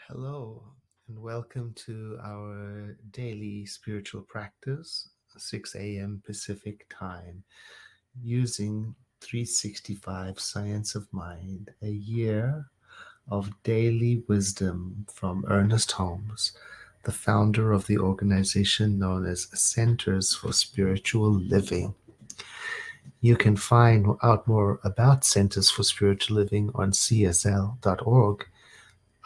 Hello, and welcome to our daily spiritual practice, 6 a.m. Pacific time, using 365 Science of Mind, a year of daily wisdom from Ernest Holmes, the founder of the organization known as Centers for Spiritual Living. You can find out more about Centers for Spiritual Living on csl.org.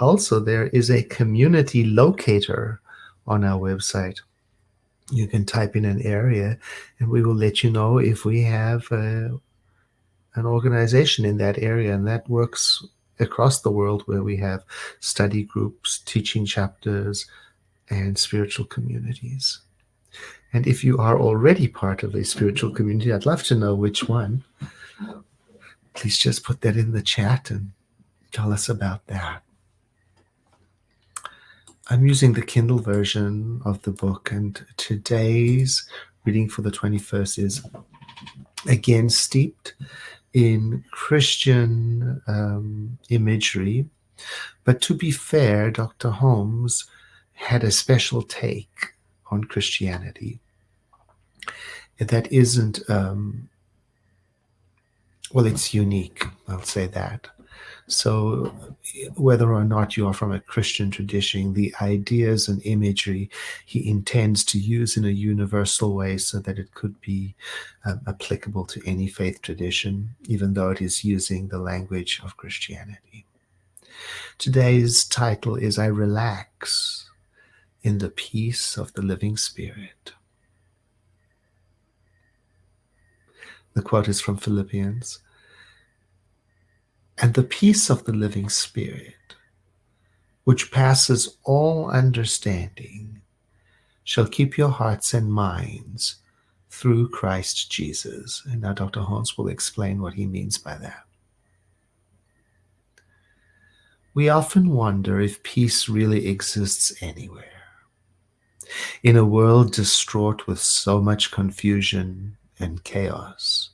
Also, there is a community locator on our website. You can type in an area and we will let you know if we have an organization in that area, and that works across the world, where we have study groups, teaching chapters, and spiritual communities. And if you are already part of a spiritual community, I'd love to know which one. Please just put that in the chat and tell us about that. I'm using the Kindle version of the book, and today's reading for the 21st is again steeped in Christian imagery. But to be fair, Dr. Holmes had a special take on Christianity that isn't, it's unique, I'll say that. So whether or not you are from a Christian tradition, the ideas and imagery he intends to use in a universal way so that it could be applicable to any faith tradition, even though it is using the language of Christianity. Today's title is I Relax in the Peace of the Living Spirit. The quote is from Philippians. And the peace of the living Spirit, which passes all understanding, shall keep your hearts and minds through Christ Jesus. And now Dr. Holmes will explain what he means by that. We often wonder if peace really exists anywhere. In a world distraught with so much confusion and chaos,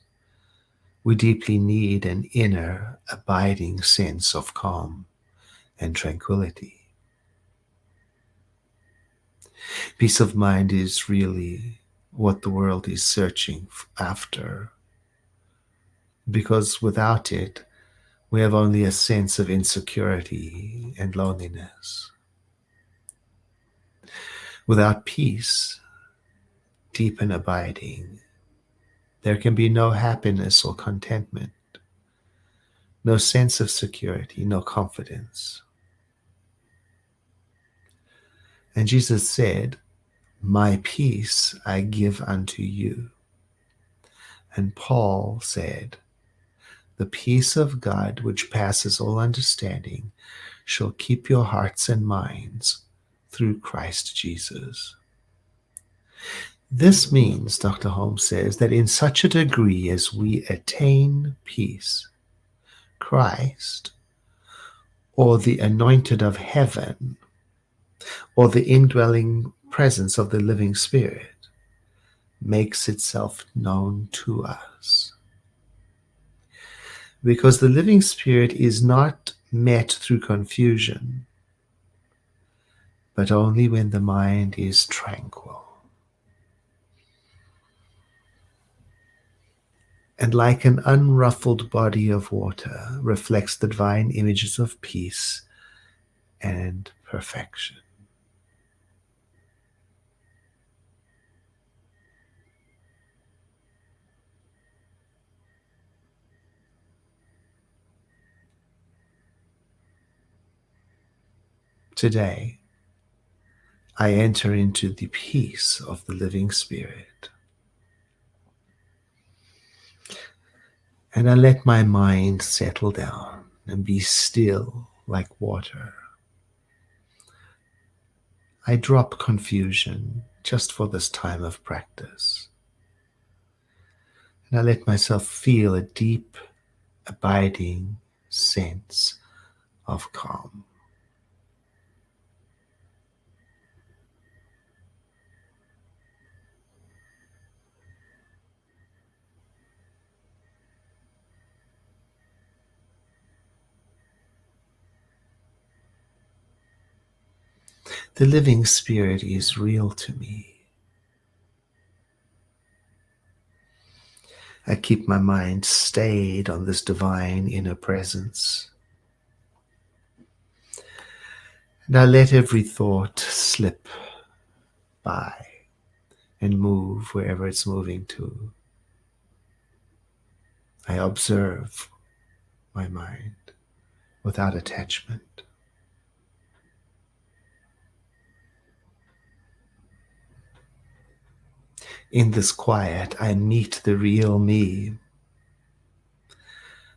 we deeply need an inner, abiding sense of calm and tranquility. Peace of mind is really what the world is searching after, because without it, we have only a sense of insecurity and loneliness. Without peace, deep and abiding, there can be no happiness or contentment, no sense of security, no confidence. And Jesus said, "My peace I give unto you." And Paul said, "The peace of God, which passes all understanding, shall keep your hearts and minds through Christ Jesus." This means, Dr. Holmes says, that in such a degree as we attain peace, Christ, or the anointed of heaven, or the indwelling presence of the living Spirit, makes itself known to us. Because the living Spirit is not met through confusion, but only when the mind is tranquil. And like an unruffled body of water, reflects the divine images of peace and perfection. Today, I enter into the peace of the living Spirit, and I let my mind settle down and be still like water. I drop confusion just for this time of practice, and I let myself feel a deep, abiding sense of calm. The living spirit is real to me. I keep my mind stayed on this divine inner presence. And I let every thought slip by and move wherever it's moving to. I observe my mind without attachment. In this quiet, I meet the real me.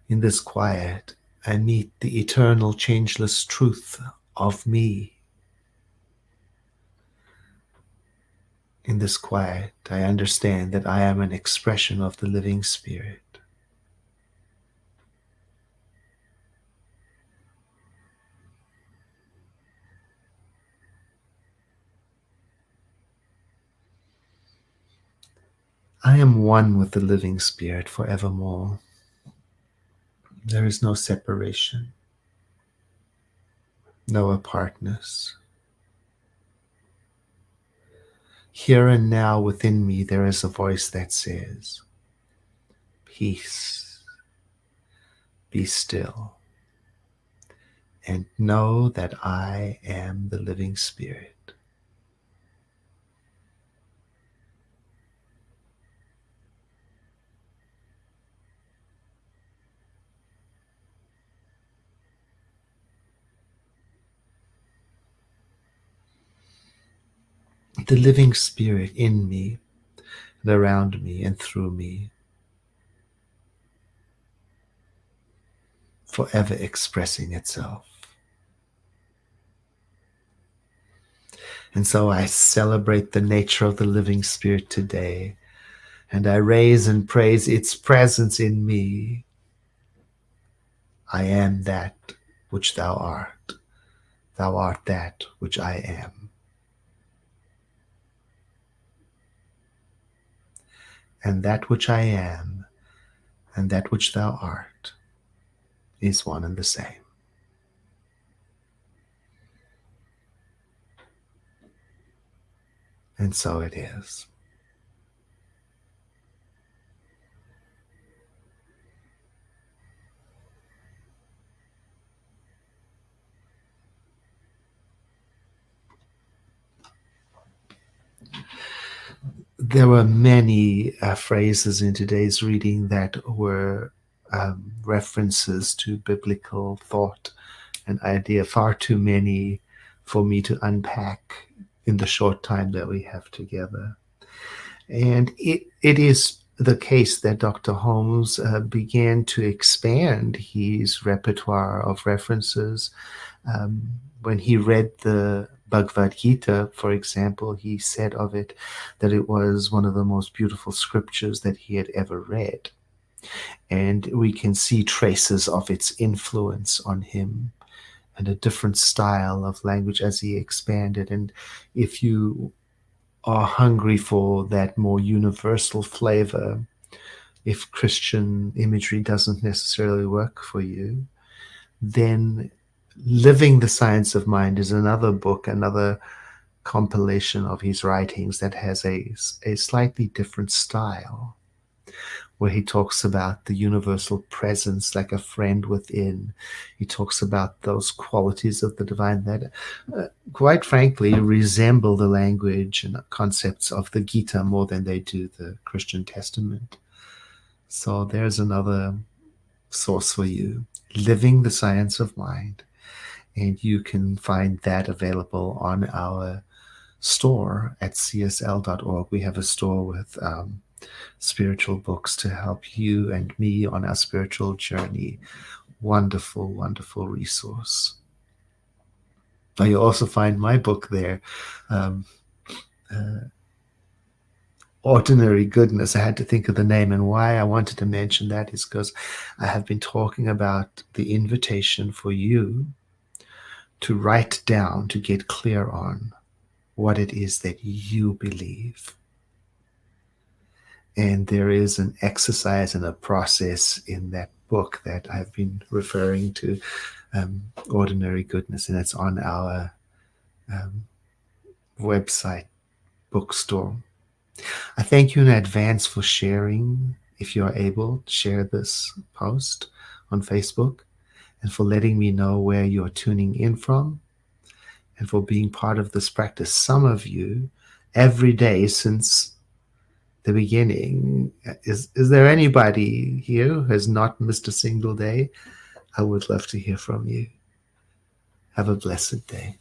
In this quiet, I meet the eternal, changeless truth of me. In this quiet, I understand that I am an expression of the living spirit. I am one with the living spirit forevermore. There is no separation, no apartness. Here and now within me, there is a voice that says, peace, be still, and know that I am the living spirit. The living spirit in me and around me and through me, forever expressing itself. And so I celebrate the nature of the living spirit today, and I raise and praise its presence in me. I am that which thou art. Thou art that which I am. And that which I am and that which thou art is one and the same. And so it is. There were many phrases in today's reading that were references to biblical thought and idea, far too many for me to unpack in the short time that we have together. And it is the case that Dr. Holmes began to expand his repertoire of references. When he read the Bhagavad Gita, for example, he said of it that it was one of the most beautiful scriptures that he had ever read. And we can see traces of its influence on him and a different style of language as he expanded. And if you are hungry for that more universal flavor, if Christian imagery doesn't necessarily work for you, then Living the Science of Mind is another book, another compilation of his writings that has a slightly different style, where he talks about the universal presence like a friend within. He talks about those qualities of the divine that, quite frankly, resemble the language and concepts of the Gita more than they do the Christian Testament. So there's another source for you, Living the Science of Mind. And you can find that available on our store at csl.org. We have a store with spiritual books to help you and me on our spiritual journey. Wonderful, wonderful resource. Now you'll also find my book there, Ordinary Goodness. I had to think of the name, and why I wanted to mention that is because I have been talking about the invitation for you to write down, to get clear on what it is that you believe. And there is an exercise and a process in that book that I've been referring to, Ordinary Goodness, and it's on our website, bookstore. I thank you in advance for sharing, if you are able, share this post on Facebook, and for letting me know where you're tuning in from, and for being part of this practice. Some of you, every day since the beginning. Is there anybody here who has not missed a single day? I would love to hear from you. Have a blessed day.